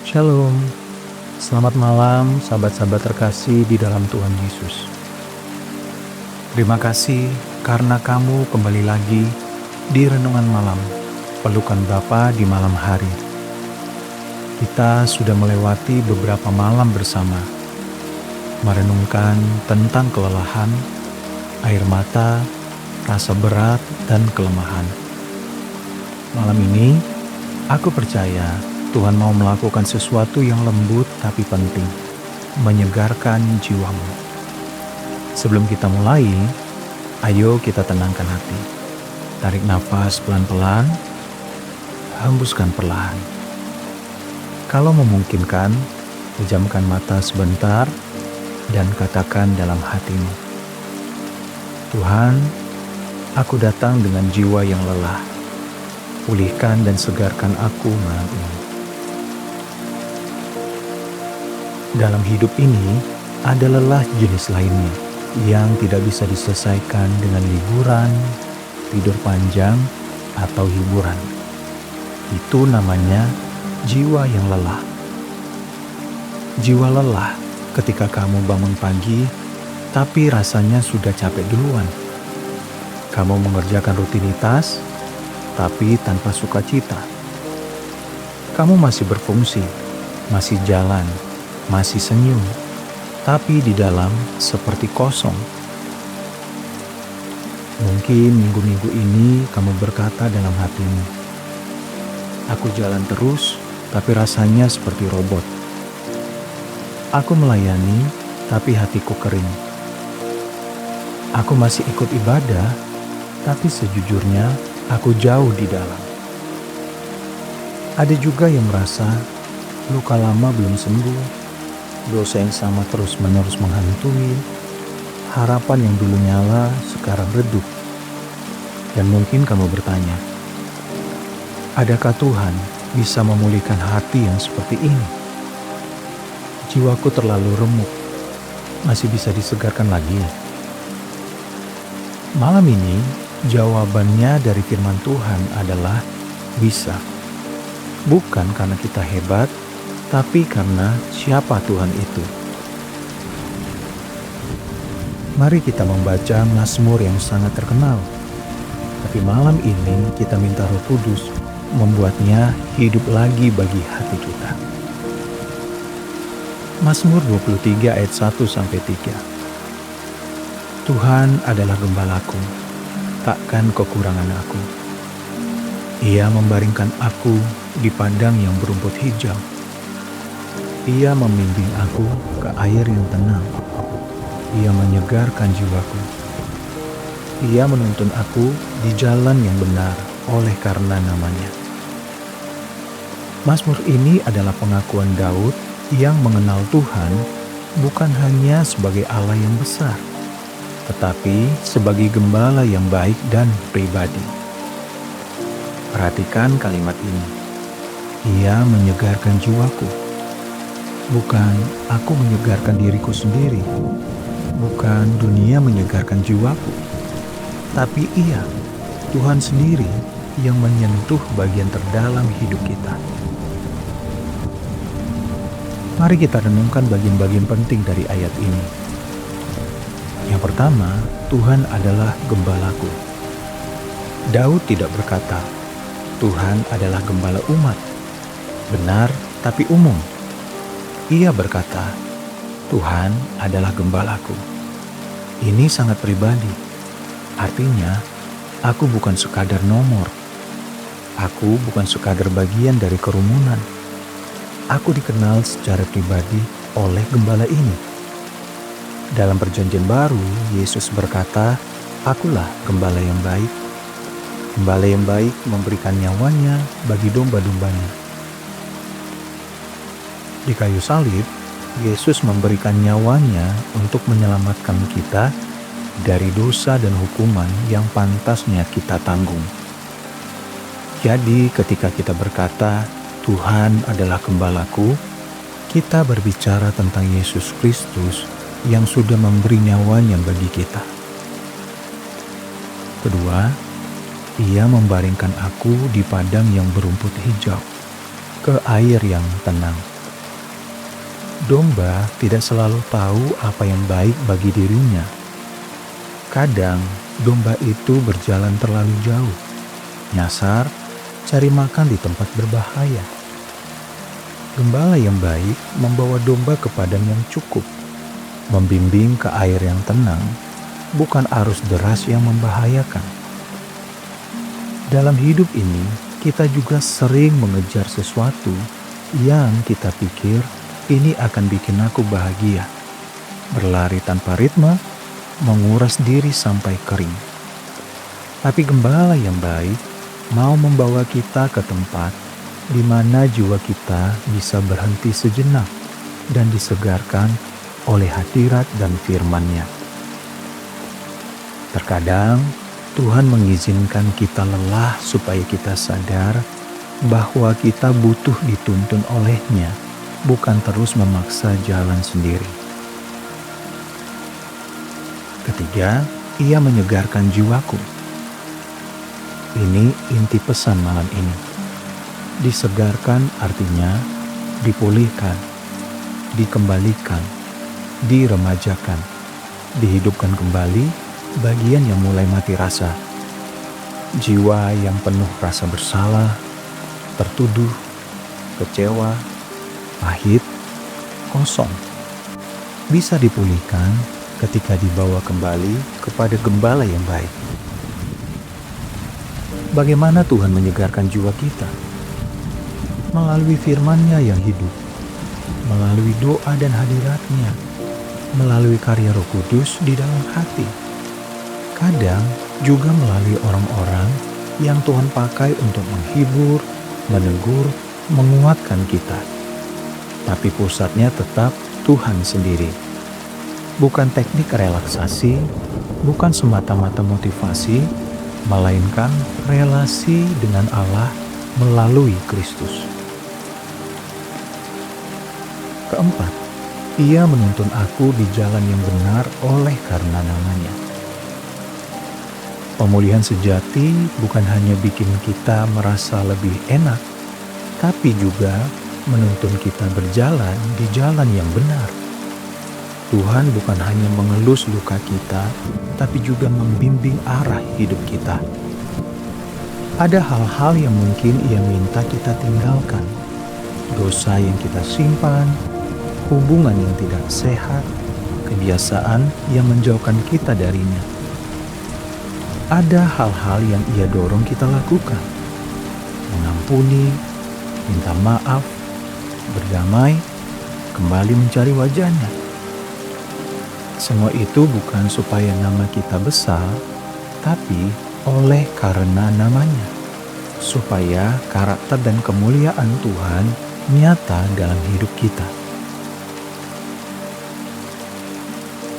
Shalom, selamat malam sahabat-sahabat terkasih di dalam Tuhan Yesus. Terima kasih karena kamu kembali lagi di Renungan Malam, Pelukan Bapa di malam hari. Kita sudah melewati beberapa malam bersama, merenungkan tentang kelelahan, air mata, rasa berat, dan kelemahan. Malam ini, aku percaya Tuhan mau melakukan sesuatu yang lembut tapi penting, menyegarkan jiwamu. Sebelum kita mulai, ayo kita tenangkan hati. Tarik nafas pelan-pelan, hembuskan perlahan. Kalau memungkinkan, pejamkan mata sebentar dan katakan dalam hatimu, Tuhan, aku datang dengan jiwa yang lelah. Pulihkan dan segarkan aku malam ini. Dalam hidup ini, ada lelah jenis lainnya yang tidak bisa diselesaikan dengan liburan, tidur panjang, atau hiburan. Itu namanya jiwa yang lelah. Jiwa lelah ketika kamu bangun pagi, tapi rasanya sudah capek duluan. Kamu mengerjakan rutinitas, tapi tanpa sukacita. Kamu masih berfungsi, masih jalan, masih senyum, tapi di dalam seperti kosong. Mungkin minggu-minggu ini kamu berkata dalam hatimu, aku jalan terus, tapi rasanya seperti robot. Aku melayani, tapi hatiku kering. Aku masih ikut ibadah, tapi sejujurnya aku jauh di dalam. Ada juga yang merasa luka lama belum sembuh, dosa yang sama terus-menerus menghantui, harapan yang dulu nyala sekarang redup. Dan mungkin kamu bertanya, adakah Tuhan bisa memulihkan hati yang seperti ini? Jiwaku terlalu remuk, masih bisa disegarkan lagi? Malam ini, jawabannya dari firman Tuhan adalah bisa. Bukan karena kita hebat, tapi karena siapa Tuhan itu. Mari kita membaca Mazmur yang sangat terkenal. Tapi malam ini kita minta Roh Kudus membuatnya hidup lagi bagi hati kita. Mazmur 23 ayat 1-3. Tuhan adalah gembalaku, takkan kekurangan aku. Ia membaringkan aku di padang yang berumput hijau. Ia membimbing aku ke air yang tenang. Ia menyegarkan jiwaku. Ia menuntun aku di jalan yang benar oleh karena namanya. Mazmur ini adalah pengakuan Daud yang mengenal Tuhan bukan hanya sebagai Allah yang besar, tetapi sebagai gembala yang baik dan pribadi. Perhatikan kalimat ini. Ia menyegarkan jiwaku. Bukan aku menyegarkan diriku sendiri, bukan dunia menyegarkan jiwaku, tapi Ia, Tuhan sendiri yang menyentuh bagian terdalam hidup kita. Mari kita renungkan bagian-bagian penting dari ayat ini. Yang pertama, Tuhan adalah gembalaku. Daud tidak berkata, Tuhan adalah gembala umat. Benar, tapi umum. Ia berkata, Tuhan adalah gembalaku. Ini sangat pribadi. Artinya, aku bukan sekadar nomor. Aku bukan sekadar bagian dari kerumunan. Aku dikenal secara pribadi oleh gembala ini. Dalam Perjanjian Baru, Yesus berkata, Akulah gembala yang baik. Gembala yang baik memberikan nyawanya bagi domba-dombanya. Di kayu salib, Yesus memberikan nyawanya untuk menyelamatkan kita dari dosa dan hukuman yang pantasnya kita tanggung. Jadi ketika kita berkata, Tuhan adalah gembalaku, kita berbicara tentang Yesus Kristus yang sudah memberi nyawanya bagi kita. Kedua, Ia membaringkan aku di padang yang berumput hijau, ke air yang tenang. Domba tidak selalu tahu apa yang baik bagi dirinya. Kadang domba itu berjalan terlalu jauh, nyasar, cari makan di tempat berbahaya. Gembala yang baik membawa domba ke padang yang cukup, membimbing ke air yang tenang, bukan arus deras yang membahayakan. Dalam hidup ini, kita juga sering mengejar sesuatu yang kita pikir ini akan bikin aku bahagia. Berlari tanpa ritme, menguras diri sampai kering. Tapi gembala yang baik mau membawa kita ke tempat di mana jiwa kita bisa berhenti sejenak dan disegarkan oleh hadirat dan firman-Nya. Terkadang Tuhan mengizinkan kita lelah supaya kita sadar bahwa kita butuh dituntun oleh-Nya, bukan terus memaksa jalan sendiri. Ketiga, Ia menyegarkan jiwaku. Ini inti pesan malam ini. Disegarkan artinya dipulihkan, dikembalikan, diremajakan, dihidupkan kembali bagian yang mulai mati rasa. Jiwa yang penuh rasa bersalah, tertuduh, kecewa, pahit, kosong, bisa dipulihkan ketika dibawa kembali kepada gembala yang baik. Bagaimana Tuhan menyegarkan jiwa kita? Melalui firman-Nya yang hidup, melalui doa dan hadirat-Nya, melalui karya Roh Kudus di dalam hati. Kadang juga melalui orang-orang yang Tuhan pakai untuk menghibur, menegur, menguatkan kita. Tapi pusatnya tetap Tuhan sendiri. Bukan teknik relaksasi, bukan semata-mata motivasi, melainkan relasi dengan Allah melalui Kristus. Keempat, Ia menuntun aku di jalan yang benar oleh karena nama-Nya. Pemulihan sejati bukan hanya bikin kita merasa lebih enak, tapi juga menuntun kita berjalan di jalan yang benar. Tuhan bukan hanya mengelus luka kita, tapi juga membimbing arah hidup kita. Ada hal-hal yang mungkin Ia minta kita tinggalkan, dosa yang kita simpan, hubungan yang tidak sehat, kebiasaan yang menjauhkan kita darinya. Ada hal-hal yang Ia dorong kita lakukan, mengampuni, minta maaf, berdamai, kembali mencari wajah-Nya. Semua itu bukan supaya nama kita besar, tapi oleh karena nama-Nya, supaya karakter dan kemuliaan Tuhan nyata dalam hidup kita.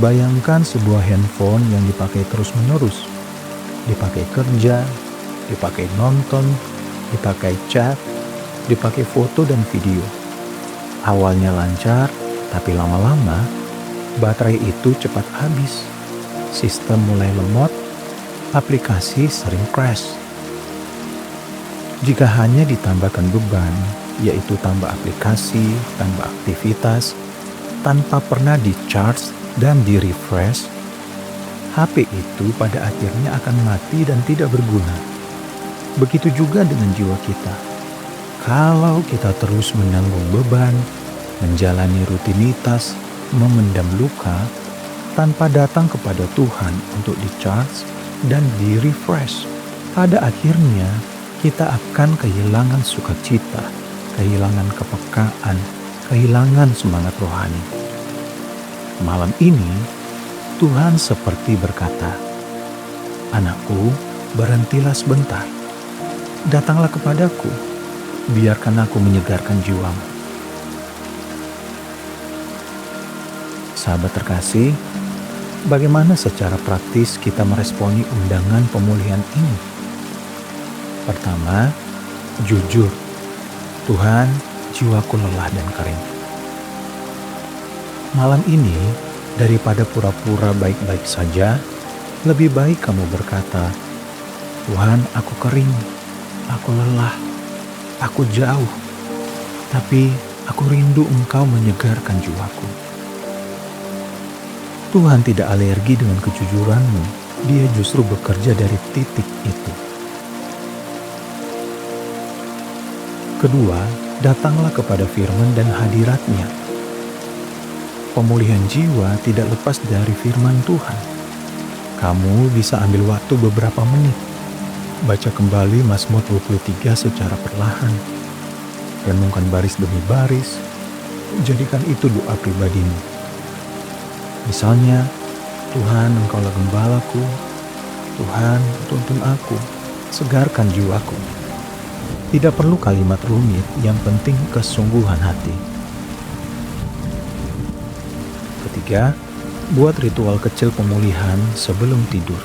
Bayangkan sebuah handphone yang dipakai terus-menerus, dipakai kerja, dipakai nonton, dipakai chat, dipakai foto dan video. Awalnya lancar, tapi lama-lama baterai itu cepat habis. Sistem mulai lemot, aplikasi sering crash. Jika hanya ditambahkan beban, yaitu tambah aplikasi, tambah aktivitas, tanpa pernah di-charge dan di-refresh, HP itu pada akhirnya akan mati dan tidak berguna. Begitu juga dengan jiwa kita. Kalau kita terus menanggung beban, menjalani rutinitas, memendam luka, tanpa datang kepada Tuhan untuk di-charge dan di-refresh, pada akhirnya kita akan kehilangan sukacita, kehilangan kepekaan, kehilangan semangat rohani. Malam ini, Tuhan seperti berkata, "Anakku, berhentilah sebentar. Datanglah kepadaku, biarkan aku menyegarkan jiwamu." Sahabat terkasih, bagaimana secara praktis kita meresponi undangan pemulihan ini? Pertama, jujur. Tuhan, jiwaku lelah dan kering. Malam ini, daripada pura-pura baik-baik saja, lebih baik kamu berkata, "Tuhan, aku kering, aku lelah, aku jauh, tapi Aku rindu Engkau menyegarkan jiwaku. Tuhan tidak alergi dengan kejujuran-Mu. Dia justru bekerja dari titik itu. Kedua, datanglah kepada firman dan hadirat-Nya. Pemulihan jiwa tidak lepas dari firman Tuhan. Kamu bisa ambil waktu beberapa menit. Baca kembali Mazmur 23 secara perlahan. Renungkan baris demi baris. Jadikan itu doa pribadimu. Misalnya, Tuhan, Engkaulah gembalaku. Tuhan, tuntun aku. Segarkan jiwaku. Tidak perlu kalimat rumit, yang penting kesungguhan hati. Ketiga, buat ritual kecil pemulihan sebelum tidur.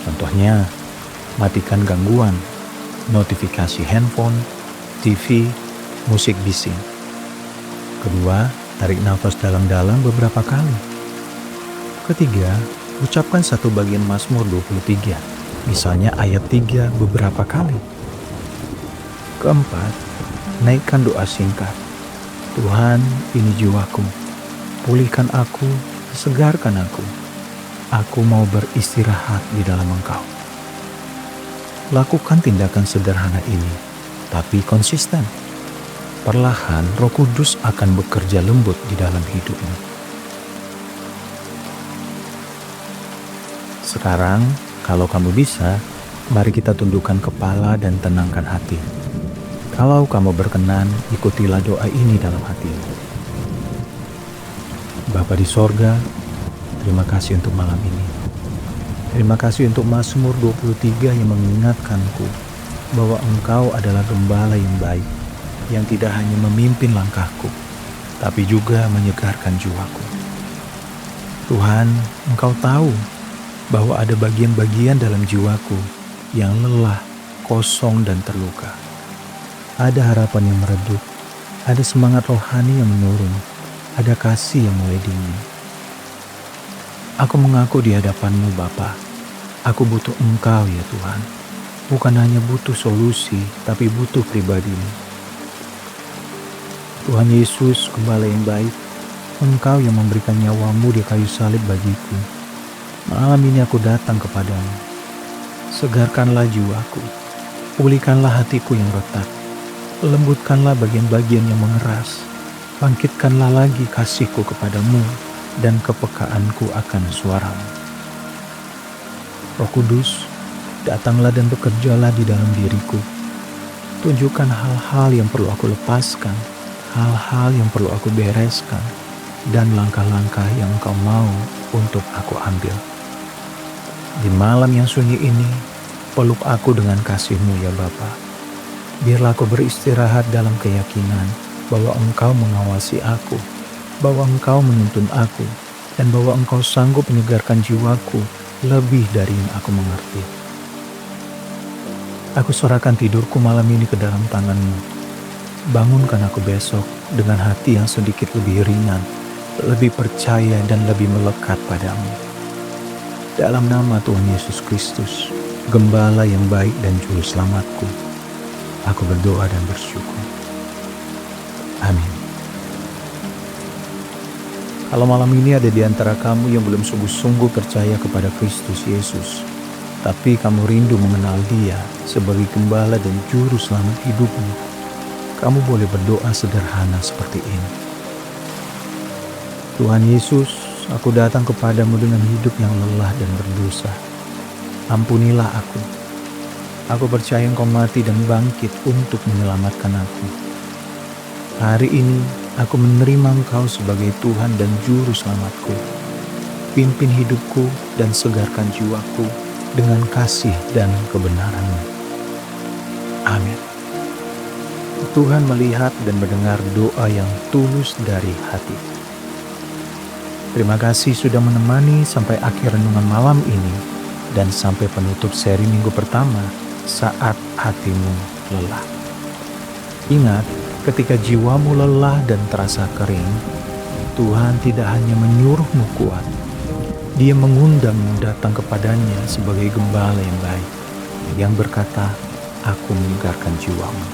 Contohnya, matikan gangguan, notifikasi handphone, TV, musik bising. Kedua, tarik nafas dalam-dalam beberapa kali. Ketiga, ucapkan satu bagian Mazmur 23, misalnya ayat 3 beberapa kali. Keempat, naikkan doa singkat. Tuhan, ini jiwaku. Pulihkan aku, segarkan aku. Aku mau beristirahat di dalam Engkau. Lakukan tindakan sederhana ini, tapi konsisten. Perlahan Roh Kudus akan bekerja lembut di dalam hidupmu. Sekarang, kalau kamu bisa, mari kita tundukkan kepala dan tenangkan hati. Kalau kamu berkenan, ikutilah doa ini dalam hatimu. Bapa di sorga, terima kasih untuk malam ini. Terima kasih untuk Mazmur 23 yang mengingatkanku bahwa Engkau adalah gembala yang baik, yang tidak hanya memimpin langkahku, tapi juga menyegarkan jiwaku. Tuhan, Engkau tahu bahwa ada bagian-bagian dalam jiwaku yang lelah, kosong, dan terluka. Ada harapan yang meredup, ada semangat rohani yang menurun, ada kasih yang mulai dingin. Aku mengaku di hadapan-Mu Bapa, aku butuh Engkau ya Tuhan. Bukan hanya butuh solusi, tapi butuh pribadi-Mu. Tuhan Yesus, Gembala yang baik, Engkau yang memberikan nyawa-Mu di kayu salib bagiku. Malam ini aku datang kepadamu. Segarkanlah jiwaku, pulihkanlah hatiku yang retak, lembutkanlah bagian-bagian yang mengeras, bangkitkanlah lagi kasihku kepadamu dan kepekaanku akan suara-Mu. Roh Kudus, datanglah dan bekerjalah di dalam diriku. Tunjukkan hal-hal yang perlu aku lepaskan, hal-hal yang perlu aku bereskan, dan langkah-langkah yang Engkau mau untuk aku ambil. Di malam yang sunyi ini, peluk aku dengan kasih-Mu ya Bapa. Biarlah aku beristirahat dalam keyakinan bahwa Engkau mengawasi aku, bahwa Engkau menuntun aku, dan bahwa Engkau sanggup menyegarkan jiwaku lebih dari yang aku mengerti. Aku serahkan tidurku malam ini ke dalam tangan-Mu. Bangunkan aku besok dengan hati yang sedikit lebih ringan, lebih percaya dan lebih melekat padamu. Dalam nama Tuhan Yesus Kristus, Gembala yang baik dan Juru Selamatku, aku berdoa dan bersyukur. Amin. Kalau malam ini ada di antara kamu yang belum sungguh-sungguh percaya kepada Kristus Yesus, tapi kamu rindu mengenal Dia sebagai Gembala dan Juru Selamat hidupmu, kamu boleh berdoa sederhana seperti ini. Tuhan Yesus, aku datang kepadamu dengan hidup yang lelah dan berdosa. Ampunilah aku. Aku percaya Engkau mati dan bangkit untuk menyelamatkan aku. Hari ini aku menerima Engkau sebagai Tuhan dan Juru Selamatku. Pimpin hidupku dan segarkan jiwaku dengan kasih dan kebenaran-Mu. Amin. Tuhan melihat dan mendengar doa yang tulus dari hati. Terima kasih sudah menemani sampai akhir renungan malam ini dan sampai penutup seri minggu pertama saat hatimu lelah. Ingat, ketika jiwamu lelah dan terasa kering, Tuhan tidak hanya menyuruhmu kuat, Dia mengundangmu datang kepadanya sebagai Gembala yang baik, yang berkata, "Aku menyegarkan jiwamu."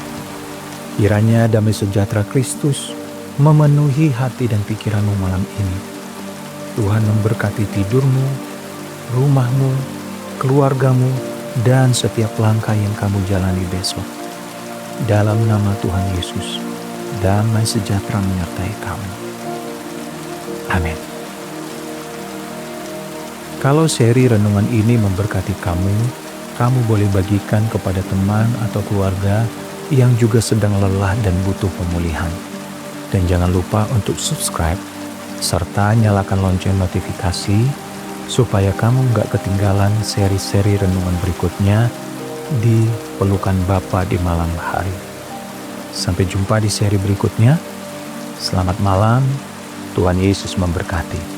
Kiranya damai sejahtera Kristus memenuhi hati dan pikiranmu malam ini. Tuhan memberkati tidurmu, rumahmu, keluargamu, dan setiap langkah yang kamu jalani besok. Dalam nama Tuhan Yesus, damai sejahtera menyertai kamu. Amin. Kalau seri renungan ini memberkati kamu boleh bagikan kepada teman atau keluarga yang juga sedang lelah dan butuh pemulihan. Dan jangan lupa untuk subscribe serta nyalakan lonceng notifikasi supaya kamu gak ketinggalan seri-seri renungan berikutnya di Pelukan Bapa di malam hari. Sampai jumpa di seri berikutnya. Selamat malam, Tuhan Yesus memberkati.